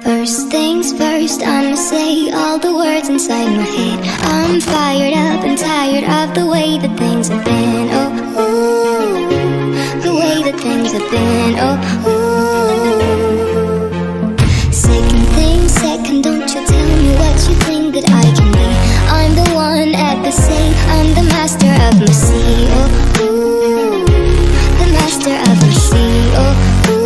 First things first, I'ma say all the words inside my head. I'm fired up and tired of the way that things have been. Oh, ooh, the way that things have been. Oh, ooh. Second thing second, don't you tell me what you think that I can be. I'm the one at the say, I'm the master of my sea. Oh, ooh, the master of my sea. Oh, ooh.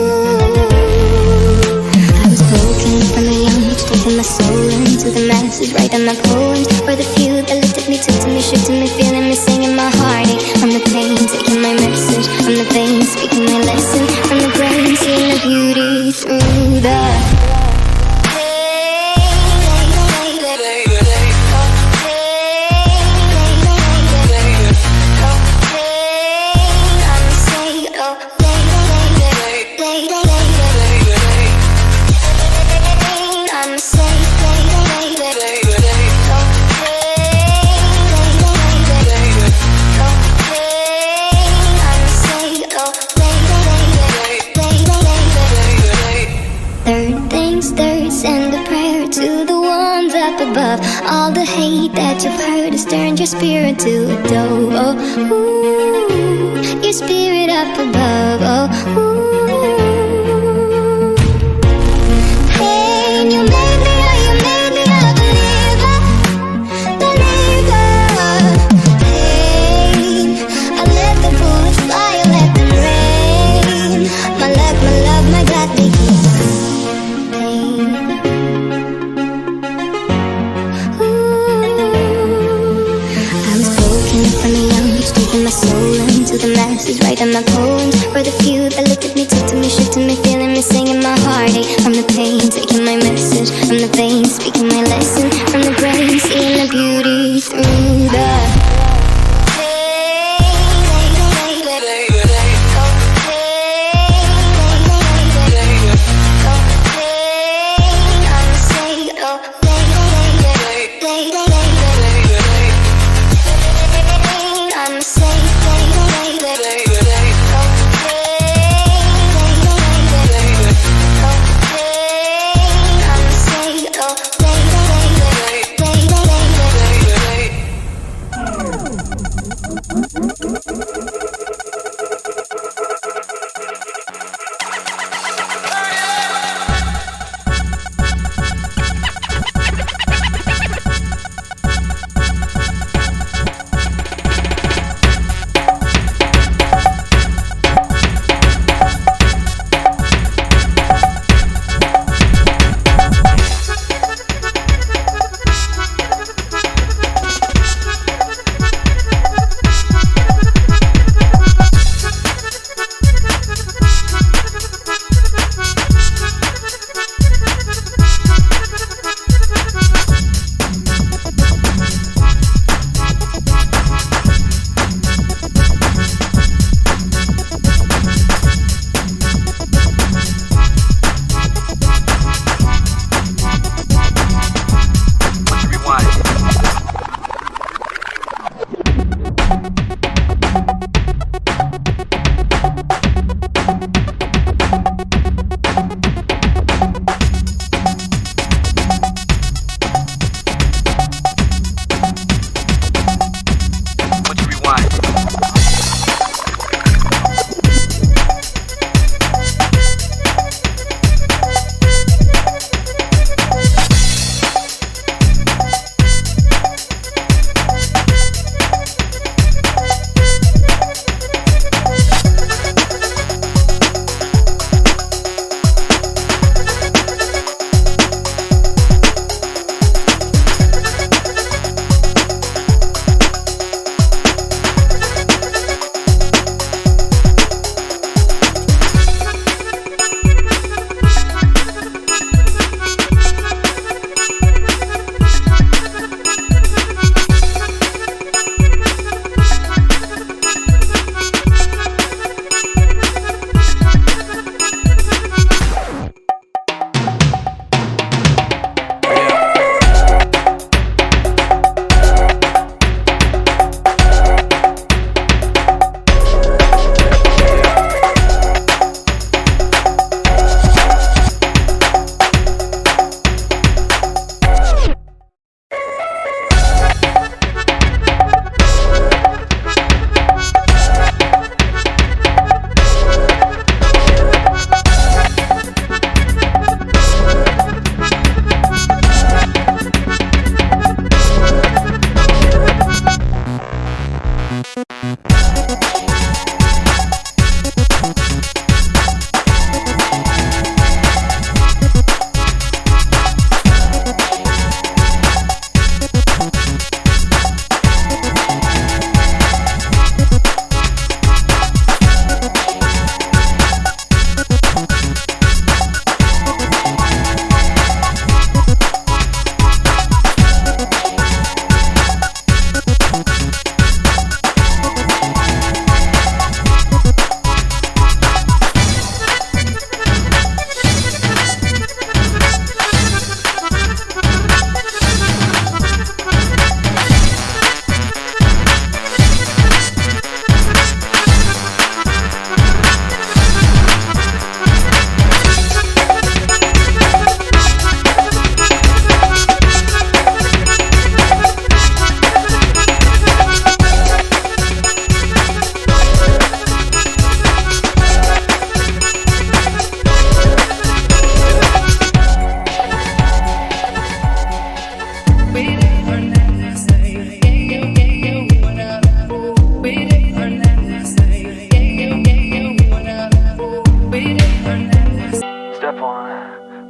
Taking my soul into the masses, writing my poems for the few that looked at me, took to me, shook to me, feeling me, singing my heartache. From the pain, taking my message from the veins, speaking my lesson from the brain, seeing the beauty through the above. All the hate that you've heard has turned your spirit to a dove. Oh, ooh, your spirit up above. Oh, ooh. Pain, you made me a believer, believer. Pain, I let the bullets fly, I let them rain. My luck, my love, my God, they keep pain. My soul into the masses, writing my poems for the few that looked at me, took to me, shook to me, feeling me, singing my heartache. From the pain, taking my message from the veins, speaking my lesson from the brain, seeing the beauty through the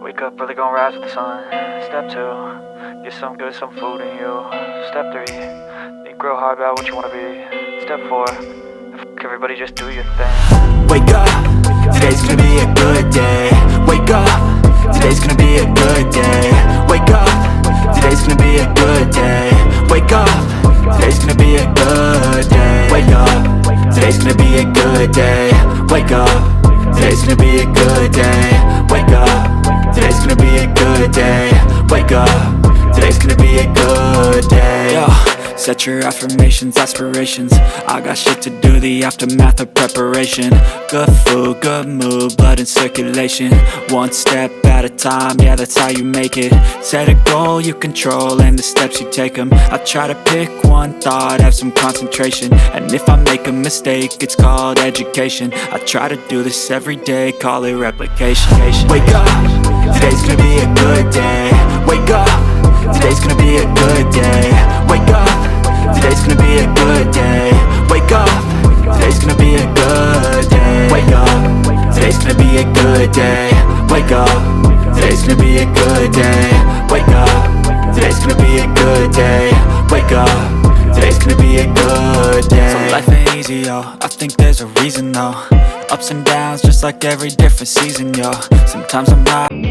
Wake up early, gonna rise with the sun. Step 2, get some good, some food in you. Step 3, think real hard about what you wanna be. Step 4, fuck everybody, just do your thing. Wake up, today's gonna be a good day. Wake up, today's gonna be a good day. Wake up, today's gonna be a good day. Wake up, today's gonna be a good day. Wake up, today's gonna be a good day. Wake up, today's gonna be a good day. Wake up, today's gonna be a good day. Wake up, today's gonna be a good day. Yo, set your affirmations, aspirations. I got shit to do, the aftermath of preparation. Good food, good mood, blood in circulation. One step at a time, yeah, that's how you make it. Set a goal you control and the steps you take them. I try to pick one thought, have some concentration. And if I make a mistake, it's called education. I try to do this every day, call it replication. Wake up, today's gonna be a good day. Wake up, today's gonna be a good day. Wake up, today's gonna be a good day. Wake up, today's gonna be a good day. Wake up, today's gonna be a good day. Wake up, today's gonna be a good day. Wake up, today's gonna be a good day. Wake up, today's gonna be a good day. So life ain't easy, yo, I think there's a reason though. Ups and downs, just like every different season, yo. Sometimes I'm high.